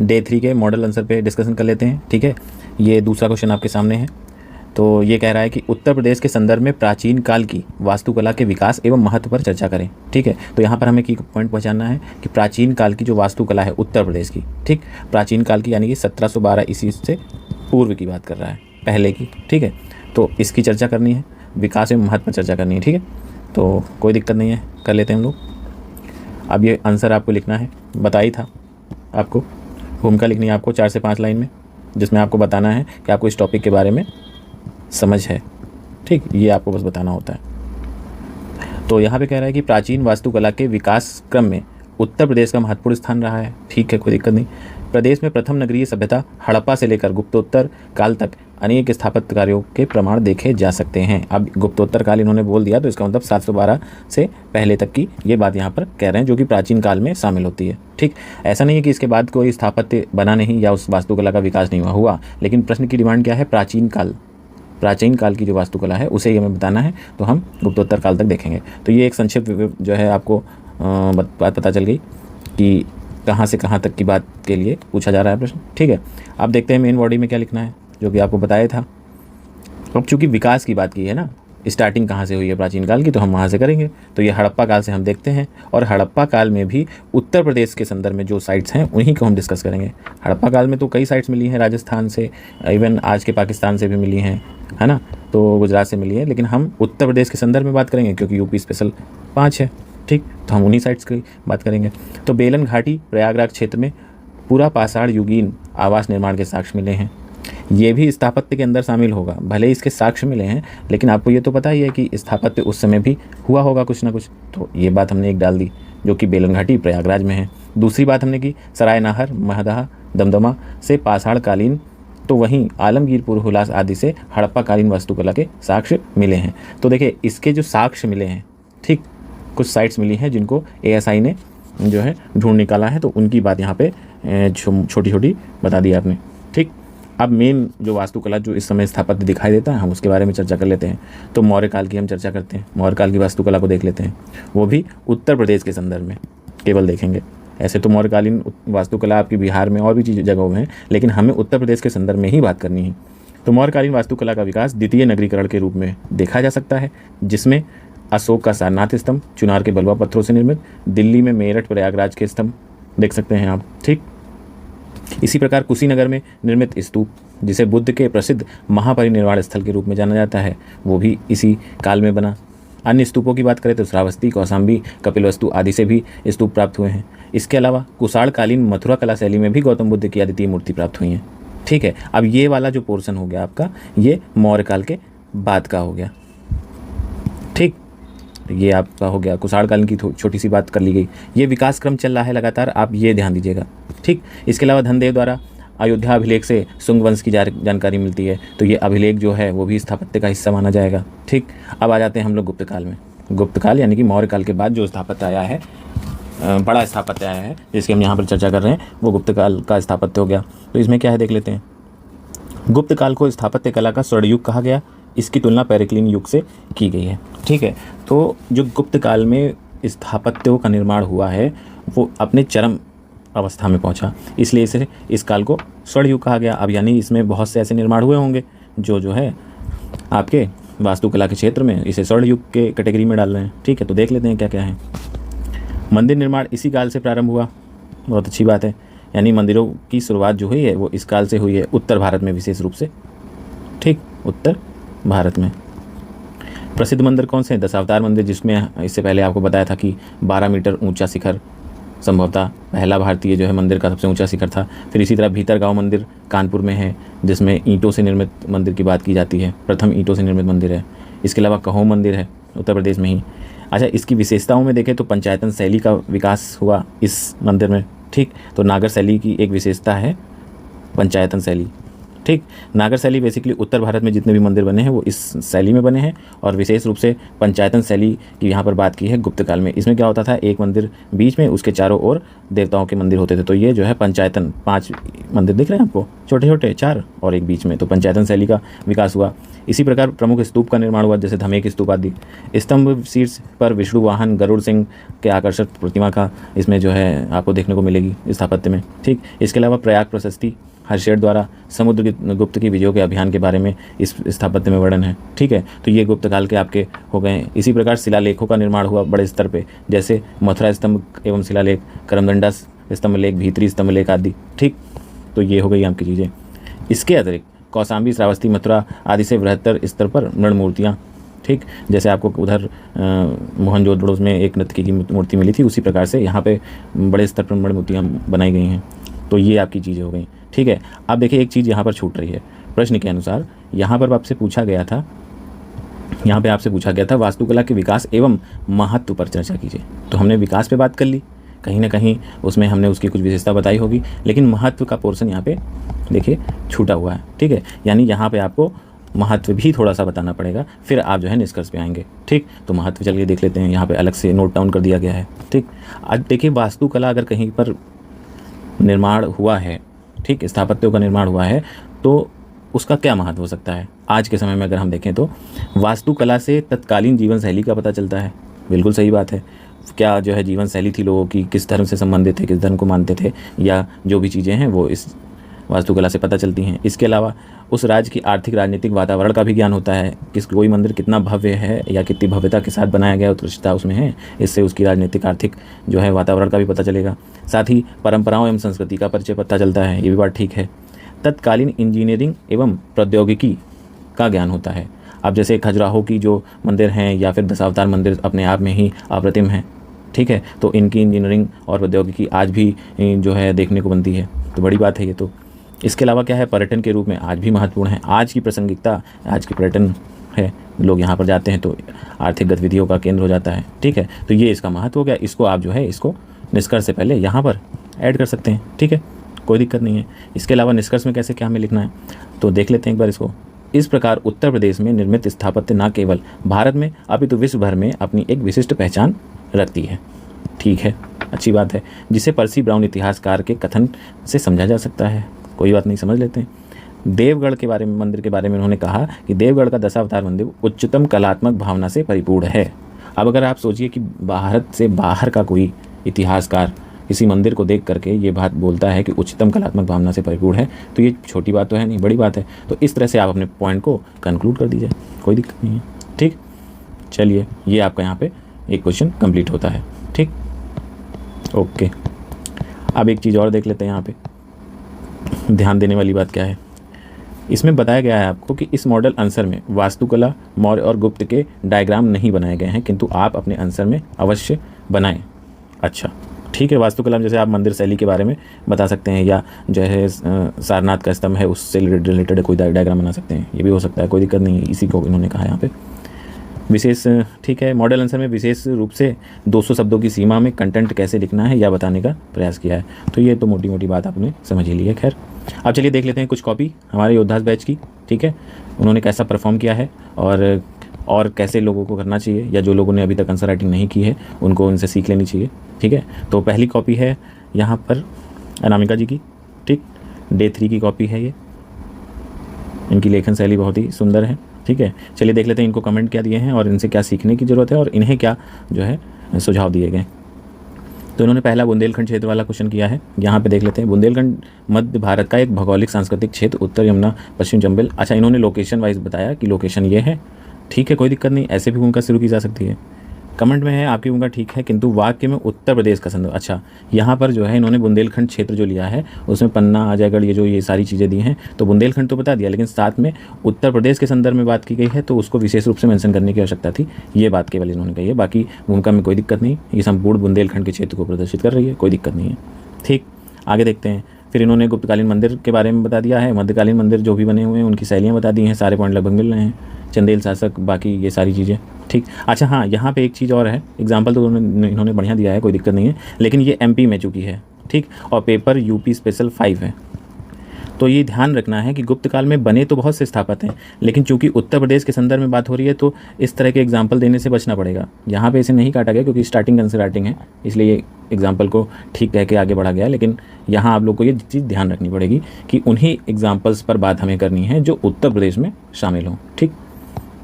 Day 3 के model answer पे discussion कर लेते हैं। ठीक है, ये दूसरा क्वेश्चन आपके सामने है। तो ये कह रहा है कि उत्तर प्रदेश के संदर्भ में प्राचीन काल की वास्तुकला के विकास एवं महत्व पर चर्चा करें। ठीक है, तो यहाँ पर हमें की पॉइंट पहचानना है कि प्राचीन काल की जो वास्तुकला है उत्तर प्रदेश की, ठीक, प्राचीन काल की यानी कि 1712 ईस्वी से पूर्व की बात कर रहा है, पहले की। ठीक है, तो इसकी चर्चा करनी है, विकास एवं महत्व पर चर्चा करनी है। ठीक है, तो कोई दिक्कत नहीं है, कर लेते हैं हम लोग। अब ये आंसर आपको लिखना है, बताई था आपको, भूमिका लिखनी है आपको 4 से 5 लाइन में, जिसमें आपको बताना है कि आपको इस टॉपिक के बारे में समझ है। ठीक, ये आपको बस बताना होता है। तो यहाँ पे कह रहा है कि प्राचीन वास्तुकला के विकास क्रम में उत्तर प्रदेश का महत्वपूर्ण स्थान रहा है। ठीक है, कोई दिक्कत नहीं। प्रदेश में प्रथम नगरीय सभ्यता हड़प्पा से लेकर गुप्तोत्तर काल तक अनेक स्थापत्य कार्यों के प्रमाण देखे जा सकते हैं। अब गुप्तोत्तर काल इन्होंने बोल दिया, तो इसका मतलब 712 से पहले तक की ये बात यहाँ पर कह रहे हैं, जो कि प्राचीन काल में शामिल होती है। ठीक, ऐसा नहीं है कि इसके बाद कोई स्थापत्य बना नहीं या उस वास्तुकला का विकास नहीं हुआ, लेकिन प्रश्न की डिमांड क्या है, प्राचीन काल की जो वास्तुकला है उसे हमें बताना है, तो हम गुप्तोत्तर काल तक देखेंगे। तो ये एक संक्षिप्त जो है आपको बात पता चल गई कि कहाँ से कहाँ तक की बात के लिए पूछा जा रहा है प्रश्न। ठीक है, अब देखते हैं मेन बॉडी में क्या लिखना है, जो कि आपको बताया था। अब चूँकि विकास की बात की है ना, स्टार्टिंग कहाँ से हुई है प्राचीन काल की, तो हम वहाँ से करेंगे। तो ये हड़प्पा काल से हम देखते हैं, और हड़प्पा काल में भी उत्तर प्रदेश के संदर्भ में जो साइट्स हैं उन्हीं को हम डिस्कस करेंगे। हड़प्पा काल में तो कई साइट्स मिली हैं राजस्थान से, इवन आज के पाकिस्तान से भी मिली हैं, है ना, तो गुजरात से मिली है, लेकिन हम उत्तर प्रदेश के संदर्भ में बात करेंगे क्योंकि यूपी स्पेशल 5 है। ठीक, तो हम उन्हीं साइट्स की बात करेंगे। तो बेलन घाटी प्रयागराज क्षेत्र में पूरा पाषाण युगीन आवास निर्माण के साक्ष्य मिले हैं। ये भी स्थापत्य के अंदर शामिल होगा, भले ही इसके साक्ष्य मिले हैं, लेकिन आपको ये तो पता ही है कि स्थापत्य उस समय भी हुआ होगा कुछ ना कुछ। तो ये बात हमने एक डाल दी, जो कि बेलन घाटी प्रयागराज में है। दूसरी बात हमने की सरायनाहर, महदहा, दमदमा से पाषाण कालीन, तो वहीं आलमगीरपुर, हुलास आदि से हड़प्पा कालीन वास्तुकला के साक्ष्य मिले हैं। तो देखिए, इसके जो साक्ष्य मिले हैं, ठीक, कुछ साइट्स मिली हैं जिनको एएसआई ने जो है ढूंढ निकाला है, तो उनकी बात यहाँ पे छोटी छोटी बता दी आपने। ठीक, अब मेन जो वास्तुकला जो इस समय स्थापत्य दिखाई देता है, हम उसके बारे में चर्चा कर लेते हैं। तो मौर्य काल की हम चर्चा करते हैं, मौर्य काल की वास्तुकला को देख लेते हैं, वो भी उत्तर प्रदेश के संदर्भ में केवल देखेंगे। ऐसे तो मौर्यकालीन वास्तुकला आपकी बिहार में और भी जगहों में है, लेकिन हमें उत्तर प्रदेश के संदर्भ में ही बात करनी है। तो मौर्यकालीन वास्तुकला का विकास द्वितीय नगरीकरण के रूप में देखा जा सकता है, जिसमें अशोक का सारनाथ स्तंभ चुनार के बलुआ पत्थरों से निर्मित, दिल्ली में मेरठ प्रयागराज के स्तंभ देख सकते हैं आप। ठीक, इसी प्रकार कुशीनगर में निर्मित स्तूप, जिसे बुद्ध के प्रसिद्ध महापरिनिर्वाण स्थल के रूप में जाना जाता है, वो भी इसी काल में बना। अन्य स्तूपों की बात करें तो श्रावस्ती, कौशाम्बी, कपिलवस्तु आदि से भी स्तूप प्राप्त हुए हैं। इसके अलावा कुषाणकालीन मथुरा कला शैली में भी गौतम बुद्ध की अद्वितीय मूर्ति प्राप्त हुई है। ठीक है, अब ये वाला जो पोर्शन हो गया आपका, ये मौर्य काल के बाद का हो गया। ठीक, ये आपका हो गया, कुषाणकालीन की छोटी सी बात कर ली गई। ये विकास क्रम चल रहा है लगातार, आप ये ध्यान दीजिएगा। ठीक, इसके अलावा धनदेव द्वारा अयोध्या अभिलेख से शुंग वंश की जानकारी मिलती है, तो ये अभिलेख जो है वो भी स्थापत्य का हिस्सा माना जाएगा। ठीक, अब आ जाते हैं हम लोग गुप्त काल में। गुप्त काल यानी कि मौर्य काल के बाद जो स्थापत्य आया है, बड़ा स्थापत्य आया है जिसकी हम यहाँ पर चर्चा कर रहे हैं, वो गुप्त काल का स्थापत्य हो गया। तो इसमें क्या है देख लेते हैं। गुप्त काल को स्थापत्य कला का स्वर्ण युग कहा गया, इसकी तुलना पेरिक्लिन युग से की गई है। ठीक है, तो जो गुप्त काल में स्थापत्यों का निर्माण हुआ है वो अपने चरम अवस्था में पहुंचा, इसलिए इसे इस काल को स्वर्ण युग कहा गया। अब यानी इसमें बहुत से ऐसे निर्माण हुए होंगे जो है आपके वास्तुकला के क्षेत्र में इसे स्वर्ण युग के कैटेगरी में डाल रहे हैं। ठीक है, तो देख लेते हैं क्या क्या है। मंदिर निर्माण इसी काल से प्रारंभ हुआ, बहुत अच्छी बात है, यानी मंदिरों की शुरुआत जो हुई है वो इस काल से हुई है, उत्तर भारत में विशेष रूप से। ठीक, उत्तर भारत में प्रसिद्ध मंदिर कौन से हैं? दशावतार मंदिर, जिसमें इससे पहले आपको बताया था कि 12 मीटर ऊंचा शिखर संभवतः पहला भारतीय जो है मंदिर का सबसे ऊंचा शिखर था। फिर इसी तरह भीतरगांव मंदिर कानपुर में है, जिसमें ईंटों से निर्मित मंदिर की बात की जाती है, प्रथम ईंटों से निर्मित मंदिर है। इसके अलावा कहों मंदिर है उत्तर प्रदेश में ही। अच्छा, इसकी विशेषताओं में देखें तो पंचायतन शैली का विकास हुआ इस मंदिर में। ठीक, तो नागर शैली की एक विशेषता है पंचायतन शैली। ठीक, नागर शैली बेसिकली उत्तर भारत में जितने भी मंदिर बने हैं वो इस शैली में बने हैं, और विशेष रूप से पंचायतन शैली की यहाँ पर बात की है गुप्त काल में। इसमें क्या होता था, एक मंदिर बीच में, उसके चारों ओर देवताओं के मंदिर होते थे, तो ये जो है पंचायतन 5 मंदिर दिख रहे हैं आपको, छोटे छोटे 4 और एक बीच में, तो पंचायतन शैली का विकास हुआ। इसी प्रकार प्रमुख स्तूप का निर्माण हुआ, जैसे धमेक स्तूप आदि। स्तंभ शीर्ष पर विष्णु वाहन गरुड़ सिंह के आकर्षक प्रतिमा का इसमें जो है आपको देखने को मिलेगी स्थापत्य में। ठीक, इसके अलावा प्रयाग प्रशस्ति हर्षेड द्वारा समुद्र गुप्त की विजयों के अभियान के बारे में इस स्थापत्य में वर्णन है। ठीक है, तो ये गुप्त काल के आपके हो गए हैं। इसी प्रकार शिलालेखों का निर्माण हुआ बड़े स्तर पे, जैसे मथुरा स्तंभ एवं शिलालेख, करमदंडा स्तंभ लेख, भीतरी स्तंभ लेख आदि। ठीक, तो ये हो गई आपकी चीज़ें। इसके अतिरिक्त कौशाम्बी, श्रावस्ती, मथुरा आदि से बृहत्तर स्तर पर मृण मूर्तियाँ, ठीक, जैसे आपको उधर मोहनजोदड़ो में एक नर्तकी की मूर्ति मिली थी, उसी प्रकार से यहाँ पे बड़े स्तर पर मृण मूर्तियाँ बनाई गई हैं। तो ये आपकी चीज़ें हो गई। ठीक है, अब देखिए एक चीज़ यहाँ पर छूट रही है। प्रश्न के अनुसार यहाँ पर आपसे पूछा गया था, यहाँ पे आपसे पूछा गया था वास्तुकला के विकास एवं महत्व पर चर्चा कीजिए। तो हमने विकास पे बात कर ली, कहीं ना कहीं उसमें हमने उसकी कुछ विशेषता बताई होगी, लेकिन महत्व का पोर्शन यहाँ पे देखिए छूटा हुआ है। ठीक है, यानी यहाँ पे आपको महत्व भी थोड़ा सा बताना पड़ेगा, फिर आप जो है निष्कर्ष पे आएंगे। ठीक, तो महत्व चलिए देख लेते हैं, यहाँ पे अलग से नोट डाउन कर दिया गया है। ठीक, आज देखिए वास्तुकला अगर कहीं पर निर्माण हुआ है, ठीक, स्थापत्यों का निर्माण हुआ है, तो उसका क्या महत्व हो सकता है। आज के समय में अगर हम देखें तो वास्तुकला से तत्कालीन जीवन शैली का पता चलता है। बिल्कुल सही बात है, क्या जो है जीवन शैली थी लोगों की, किस धर्म से संबंधित थे, किस धर्म को मानते थे, या जो भी चीज़ें हैं वो इस वास्तुकला से पता चलती हैं। इसके अलावा उस राज्य की आर्थिक राजनीतिक वातावरण का भी ज्ञान होता है, किस कोई मंदिर कितना भव्य है या कितनी भव्यता के साथ बनाया गया, उत्कृष्टता उसमें है, इससे उसकी राजनीतिक आर्थिक जो है वातावरण का भी पता चलेगा। साथ ही परंपराओं एवं संस्कृति का परिचय पता चलता है, ये भी बात ठीक है। तत्कालीन इंजीनियरिंग एवं प्रौद्योगिकी का ज्ञान होता है। अब जैसे खजुराहो की जो मंदिर हैं या फिर दशावतार मंदिर अपने आप में ही अप्रतिम हैं। ठीक है, तो इनकी इंजीनियरिंग और प्रौद्योगिकी आज भी जो है देखने को बनती है, तो बड़ी बात है ये। तो इसके अलावा क्या है, पर्यटन के रूप में आज भी महत्वपूर्ण है। आज की प्रासंगिकता, आज की पर्यटन है, लोग यहाँ पर जाते हैं तो आर्थिक गतिविधियों का केंद्र हो जाता है। ठीक है, तो ये इसका महत्व हो गया। इसको आप जो है इसको निष्कर्ष से पहले यहाँ पर ऐड कर सकते हैं। ठीक है, कोई दिक्कत नहीं है। इसके अलावा निष्कर्ष में कैसे क्या हमें लिखना है तो देख लेते हैं एक बार इसको। इस प्रकार उत्तर प्रदेश में निर्मित स्थापत्य न केवल भारत में अपितु विश्व भर में अपनी एक विशिष्ट पहचान रखती है। ठीक है, अच्छी बात है, जिसे पर्सी ब्राउन इतिहासकार के कथन से समझा जा सकता है। कोई बात नहीं, समझ लेते हैं। देवगढ़ के बारे में, मंदिर के बारे में उन्होंने कहा कि देवगढ़ का दशावतार मंदिर उच्चतम कलात्मक भावना से परिपूर्ण है। अब अगर आप सोचिए कि भारत से बाहर का कोई इतिहासकार किसी मंदिर को देख करके ये बात बोलता है कि उच्चतम कलात्मक भावना से परिपूर्ण है, तो ये छोटी बात तो है नहीं, बड़ी बात है। तो इस तरह से आप अपने पॉइंट को कंक्लूड कर दीजिए, कोई दिक्कत नहीं है। ठीक, चलिए ये आपका यहाँ पे एक क्वेश्चन कंप्लीट होता है। ठीक, ओके। अब एक चीज़ और देख लेते हैं, यहाँ पे ध्यान देने वाली बात क्या है। इसमें बताया गया है आपको कि इस मॉडल आंसर में वास्तुकला, मौर्य और गुप्त के डायग्राम नहीं बनाए गए हैं, किंतु आप अपने आंसर में अवश्य बनाएं। अच्छा, ठीक है, वास्तुकला में जैसे आप मंदिर शैली के बारे में बता सकते हैं, या जो है सारनाथ का स्तंभ है उससे रिलेटेड कोई डायग्राम बना सकते हैं, ये भी हो सकता है, कोई दिक्कत नहीं है। इसी को इन्होंने कहा यहाँ पे विशेष। ठीक है, मॉडल आंसर में विशेष रूप से 200 शब्दों की सीमा में कंटेंट कैसे लिखना है या बताने का प्रयास किया है। तो ये तो मोटी मोटी बात आपने समझ ही ली है। खैर, अब चलिए देख लेते हैं कुछ कॉपी हमारे योद्धास बैच की। ठीक है, उन्होंने कैसा परफॉर्म किया है और कैसे लोगों को करना चाहिए, या जो लोगों ने अभी तक आंसर राइटिंग नहीं की है उनको उनसे सीख लेनी चाहिए। ठीक है, तो पहली कॉपी है यहाँ पर अनामिका जी की। ठीक, डे 3 की कॉपी है ये। इनकी लेखन शैली बहुत ही सुंदर है। ठीक है, चलिए देख लेते हैं इनको कमेंट क्या दिए हैं और इनसे क्या सीखने की ज़रूरत है और इन्हें क्या जो है सुझाव दिए गए। तो इन्होंने पहला बुंदेलखंड क्षेत्र वाला क्वेश्चन किया है। यहाँ पे देख लेते हैं, बुंदेलखंड मध्य भारत का एक भौगोलिक सांस्कृतिक क्षेत्र, उत्तर यमुना, पश्चिम चंबल। अच्छा, इन्होंने लोकेशन वाइज बताया कि लोकेशन ये है। ठीक है, कोई दिक्कत नहीं, ऐसे भी भूमिका शुरू की जा सकती है। कमेंट में है आपकी भूमिका ठीक है, किंतु वाक्य में उत्तर प्रदेश का संदर्भ। अच्छा, यहाँ पर जो है इन्होंने बुंदेलखंड क्षेत्र जो लिया है उसमें पन्ना, अजयगढ़, ये सारी चीज़ें दी हैं, तो बुंदेलखंड तो बता दिया, लेकिन साथ में उत्तर प्रदेश के संदर्भ में बात की गई है, तो उसको विशेष रूप से मेंशन करने की आवश्यकता थी। ये बात केवल इन्होंने कही है, बाकी भूमिका में कोई दिक्कत नहीं, ये संपूर्ण बुंदेलखंड के क्षेत्र को प्रदर्शित कर रही है, कोई दिक्कत नहीं है। ठीक, आगे देखते हैं। फिर इन्होंने गुप्तकालीन मंदिर के बारे में बता दिया है, मध्यकालीन मंदिर जो भी बने हुए हैं उनकी शैलियाँ बता दी हैं, सारे पॉइंट लगभग मिल रहे हैं, चंदेल शासक, बाकी ये सारी चीज़ें। ठीक, अच्छा हाँ, यहाँ पे एक चीज़ और है, एग्जाम्पल तो इन्होंने बढ़िया दिया है, कोई दिक्कत नहीं है, लेकिन ये MP में चुकी है। ठीक, और पेपर UP स्पेशल 5 है, तो ये ध्यान रखना है कि गुप्त काल में बने तो बहुत से स्थापत्य हैं, लेकिन चूंकि उत्तर प्रदेश के संदर्भ में बात हो रही है तो इस तरह के एग्जाम्पल देने से बचना पड़ेगा। यहाँ पे इसे नहीं काटा गया क्योंकि स्टार्टिंग है, इसलिए ये एग्जाम्पल को ठीक कह के आगे बढ़ा गया। लेकिन यहाँ आप लोग को ये चीज़ ध्यान रखनी पड़ेगी कि उन्हीं एग्जाम्पल्स पर बात हमें करनी है जो उत्तर प्रदेश में शामिल हों। ठीक,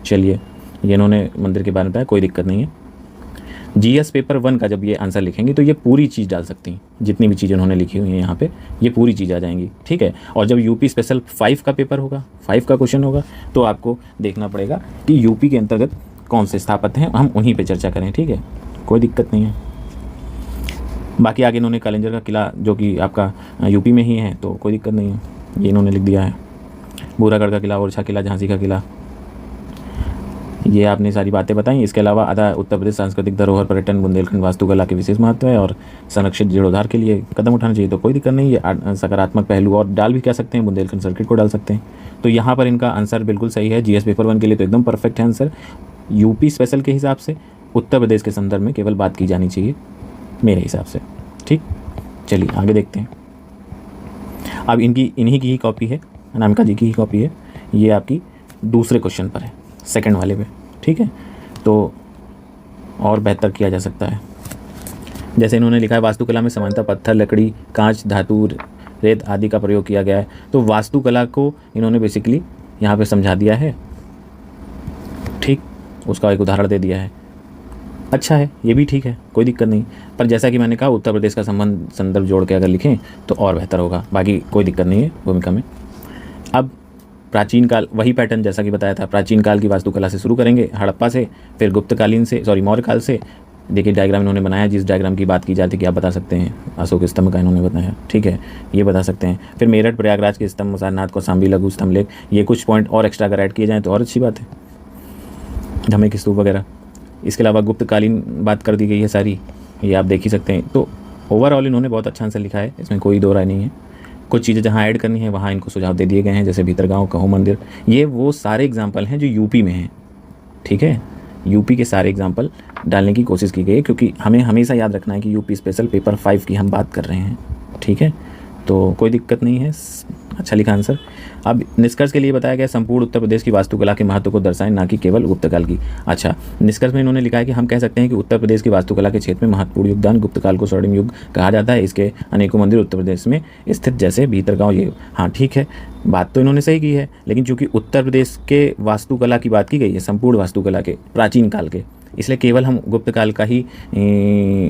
चलिए, ये इन्होंने मंदिर के बारे में बताया, कोई दिक्कत नहीं है। जीएस पेपर 1 का जब ये आंसर लिखेंगे तो ये पूरी चीज़ डाल सकती हैं, जितनी भी चीज़ें उन्होंने लिखी हुई हैं यहाँ पे, ये पूरी चीज़ आ जाएंगी। ठीक है, और जब यूपी स्पेशल 5 का पेपर होगा, 5 का क्वेश्चन होगा, तो आपको देखना पड़ेगा कि यूपी के अंतर्गत कौन से स्थापत्य हैं, हम उन्हीं पर चर्चा करें। ठीक है, कोई दिक्कत नहीं है। बाकी आगे इन्होंने कालिंजर का किला जो कि आपका यूपी में ही है, तो कोई दिक्कत नहीं है, ये इन्होंने लिख दिया है। बूरागढ़ का किला, ओरछा किला, झांसी का किला, ये आपने सारी बातें बताई। इसके अलावा आधा उत्तर प्रदेश सांस्कृतिक धरोहर पर्यटन बुंदेलखंड वास्तुकला के विशेष महत्व है और संरक्षित जीर्णोद्धार के लिए कदम उठाना चाहिए, तो कोई दिक्कत नहीं। ये सकारात्मक पहलू और डाल भी कह सकते हैं, बुंदेलखंड सर्किट को डाल सकते हैं। तो यहाँ पर इनका आंसर बिल्कुल सही है। जीएस पेपर 1 के लिए तो एकदम परफेक्ट है आंसर। यूपी स्पेशल के हिसाब से उत्तर प्रदेश के संदर्भ में केवल बात की जानी चाहिए मेरे हिसाब से। ठीक, चलिए आगे देखते हैं। अब इन्हीं की ही कॉपी है, अनामिका जी की ही कॉपी है, ये आपकी दूसरे क्वेश्चन पर है, सेकंड वाले पे। ठीक है, तो और बेहतर किया जा सकता है। जैसे इन्होंने लिखा है वास्तुकला में सामान्यतः पत्थर, लकड़ी, कांच, धातु, रेत आदि का प्रयोग किया गया है। तो वास्तुकला को इन्होंने बेसिकली यहाँ पे समझा दिया है। ठीक, उसका एक उदाहरण दे दिया है। अच्छा है, ये भी ठीक है, कोई दिक्कत नहीं। पर जैसा कि मैंने कहा, उत्तर प्रदेश का संदर्भ जोड़ के अगर लिखें तो और बेहतर होगा, बाकी कोई दिक्कत नहीं है भूमिका में। अब प्राचीन काल, वही पैटर्न जैसा कि बताया था, प्राचीन काल की वास्तुकला से शुरू करेंगे, हड़प्पा से, फिर गुप्तकालीन से, मौर्य काल से। देखिए डायग्राम इन्होंने बनाया, जिस डायग्राम की बात की जाती है कि आप बता सकते हैं, अशोक स्तंभ का इन्होंने बताया। ठीक है, ये बता सकते हैं। फिर मेरठ प्रयागराज के स्तंभ, सारनाथ को सांबी लघु स्तंभ लेख, ये कुछ पॉइंट और एक्स्ट्रा अगर ऐड किए जाएँ तो और अच्छी बात है, धमे की स्तूप वगैरह। इसके अलावा गुप्तकालीन बात कर दी गई है सारी, ये आप देख ही सकते हैं। तो ओवरऑल इन्होंने बहुत अच्छा आंसर लिखा है, इसमें कोई दो राय नहीं है। कुछ चीज़ें जहाँ ऐड करनी है वहाँ इनको सुझाव दे दिए गए हैं, जैसे भीतरगांव, कहो मंदिर, ये वो सारे एग्जाम्पल हैं जो यूपी में हैं। ठीक है, यूपी के सारे एग्जाम्पल डालने की कोशिश की गई है, क्योंकि हमें हमेशा याद रखना है कि यूपी स्पेशल पेपर 5 की हम बात कर रहे हैं। ठीक है, तो कोई दिक्कत नहीं है, अच्छा लिखा आंसर। अब निष्कर्ष के लिए बताया गया संपूर्ण उत्तर प्रदेश की वास्तुकला के महत्व को दर्शाएं, ना कि केवल गुप्तकाल की। अच्छा, निष्कर्ष में इन्होंने लिखा है कि हम कह सकते हैं कि उत्तर प्रदेश की वास्तुकला के क्षेत्र में महत्वपूर्ण योगदान, गुप्तकाल को स्वर्णिम युग कहा जाता है। इसके अनेकों मंदिर उत्तर प्रदेश में स्थित, जैसे भीतरगांव। ये हाँ ठीक है, बात तो इन्होंने सही की है, लेकिन चूंकि उत्तर प्रदेश के वास्तुकला की बात की गई है, संपूर्ण वास्तुकला के प्राचीन काल के, इसलिए केवल हम गुप्त काल का ही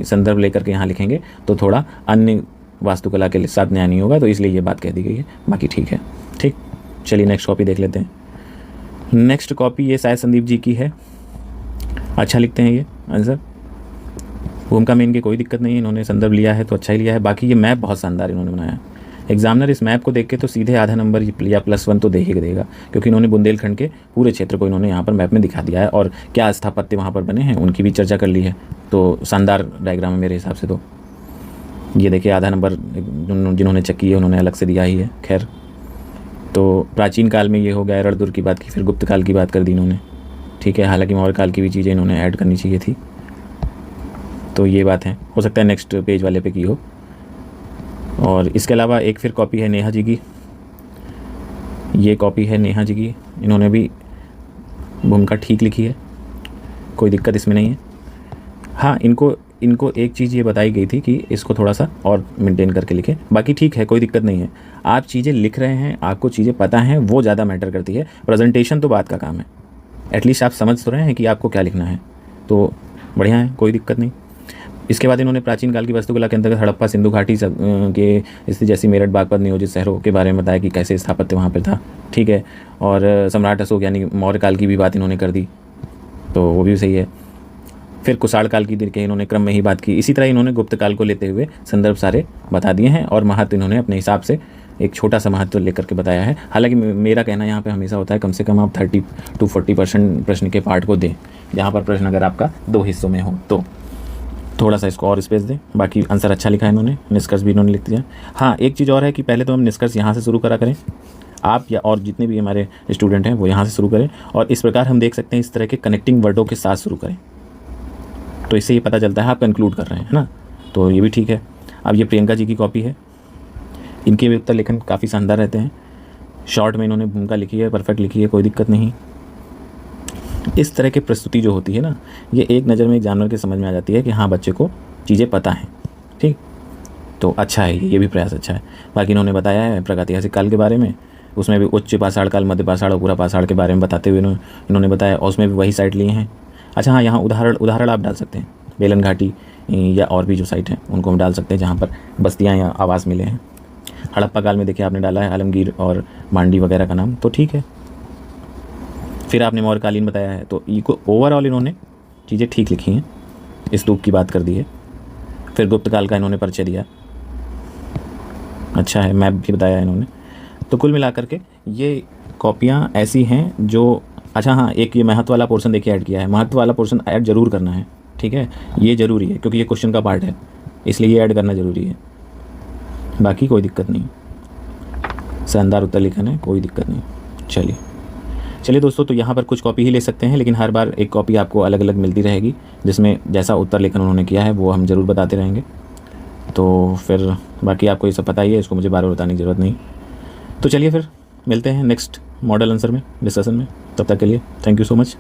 संदर्भ लेकर के यहाँ लिखेंगे तो थोड़ा अन्य वास्तुकला के साथ न्याय नहीं होगा, तो इसलिए ये बात कह दी गई है। बाकी ठीक है। ठीक, चलिए नेक्स्ट कॉपी देख लेते हैं। नेक्स्ट कॉपी ये शायद संदीप जी की है, अच्छा लिखते हैं ये आंसर। भूमिका में इनकी कोई दिक्कत नहीं है, इन्होंने संदर्भ लिया है तो अच्छा ही लिया है। बाकी ये मैप बहुत शानदार इन्होंने बनाया है। एग्जामिनर इस मैप को देख के तो सीधे आधा नंबर या +1 तो दे ही देगा, क्योंकि इन्होंने बुंदेलखंड के पूरे क्षेत्र को इन्होंने यहाँ पर मैप में दिखा दिया है, और क्या स्थापत्य वहाँ पर बने हैं उनकी भी चर्चा कर ली है। तो शानदार डायग्राम है मेरे हिसाब से। तो ये देखिए आधा नंबर जिन्होंने चेक किए उन्होंने अलग से दिया ही है। खैर, तो प्राचीन काल में ये हो गया, रणदुर्ग की बात की, फिर गुप्त काल की बात कर दी इन्होंने। ठीक है, हालांकि मौर्य काल की भी चीज़ें इन्होंने ऐड करनी चाहिए थी। तो ये बात है, हो सकता है नेक्स्ट पेज वाले पे की हो। और इसके अलावा एक फिर कॉपी है नेहा जी की, ये कॉपी है नेहा जी की, इन्होंने भी भूमिका ठीक लिखी है, कोई दिक्कत इसमें नहीं है। हाँ, इनको एक चीज़ ये बताई गई थी कि इसको थोड़ा सा और मेंटेन करके लिखें, बाकी ठीक है, कोई दिक्कत नहीं है। आप चीज़ें लिख रहे हैं, आपको चीज़ें पता हैं, वो ज़्यादा मैटर करती है। प्रेजेंटेशन तो बात का काम है, एटलीस्ट आप समझ तो रहे हैं कि आपको क्या लिखना है, तो बढ़िया है, कोई दिक्कत नहीं। इसके बाद इन्होंने प्राचीन काल की वास्तुकला के अंतर्गत हड़प्पा, सिंधु घाटी के स्थिति जैसी मेरठ, बागपत नियोजित शहरों के बारे में बताया कि कैसे स्थापत्य वहाँ पर था। ठीक है, और सम्राट अशोक यानी मौर्य काल की भी बात इन्होंने कर दी, तो वो भी सही है। फिर कुषाण काल की के इन्होंने क्रम में ही बात की। इसी तरह इन्होंने गुप्त काल को लेते हुए संदर्भ सारे बता दिए हैं, और महत्व इन्होंने अपने हिसाब से एक छोटा सा महत्व लेकर के बताया है। हालांकि मेरा कहना यहाँ पे हमेशा होता है कम से कम आप 30 to 40% प्रश्न के पार्ट को दें, जहाँ पर प्रश्न अगर आपका 2 हिस्सों में हो तो थोड़ा सा इसको और स्पेस दें। बाकी आंसर अच्छा लिखा है इन्होंने, निष्कर्ष भी इन्होंने लिख दिया। हाँ, एक चीज़ और है कि पहले तो हम निष्कर्ष यहाँ से शुरू करा करें, आप या और जितने भी हमारे स्टूडेंट हैं वो यहाँ से शुरू करें, और इस प्रकार हम देख सकते हैं इस तरह के कनेक्टिंग वर्डों के साथ शुरू करें, तो इससे ये पता चलता है आप कंक्लूड कर रहे हैं, है ना। तो ये भी ठीक है। अब ये प्रियंका जी की कॉपी है, इनके भी उत्तर लेखन काफ़ी शानदार रहते हैं। शॉर्ट में इन्होंने भूमिका लिखी है, परफेक्ट लिखी है, कोई दिक्कत नहीं। इस तरह की प्रस्तुति जो होती है ना, ये एक नज़र में एक जानवर के समझ में आ जाती है कि हाँ बच्चे को चीज़ें पता हैं। ठीक, तो अच्छा है, ये भी प्रयास अच्छा है। बाकी इन्होंने बताया है प्रागैतिहासिक काल के बारे में, उसमें भी उच्च पाषाण काल, मध्य पाषाण और पूरा पाषाण के बारे में बताते हुए इन्होंने बताया, और उसमें भी वही साइट लिए हैं। अच्छा हाँ, यहाँ उदाहरण आप डाल सकते हैं, बेलन घाटी या और भी जो साइट हैं उनको हम डाल सकते हैं जहाँ पर बस्तियाँ या आवास मिले हैं। हड़प्पा काल में देखिए आपने डाला है आलमगीर और मांडी वगैरह का नाम, तो ठीक है। फिर आपने मौर्यकालीन बताया है, तो इको ओवरऑल इन्होंने चीज़ें ठीक लिखी हैं, स्तूप की बात कर दी है। फिर गुप्त काल का इन्होंने परिचय दिया, अच्छा है, मैप भी बताया इन्होंने। तो कुल मिलाकर के ये कॉपियाँ ऐसी हैं जो, अच्छा हाँ, एक ये महत्व वाला पोर्शन देखिए ऐड किया है, महत्व वाला पोर्शन ऐड जरूर करना है, ठीक है, ये ज़रूरी है क्योंकि ये क्वेश्चन का पार्ट है, इसलिए ये ऐड करना ज़रूरी है। बाकी कोई दिक्कत नहीं, शानदार उत्तर लिखना है, कोई दिक्कत नहीं। चलिए दोस्तों, तो यहाँ पर कुछ कॉपी ही ले सकते हैं, लेकिन हर बार एक कॉपी आपको अलग अलग मिलती रहेगी, जिसमें जैसा उत्तर लेखन उन्होंने किया है वो हम ज़रूर बताते रहेंगे। तो फिर बाकी आपको ये सब पता ही है, इसको मुझे बार बार बताने की ज़रूरत नहीं। तो चलिए फिर मिलते हैं नेक्स्ट मॉडल आंसर में, डिस्कशन में। तब तक के लिए थैंक यू सो मच।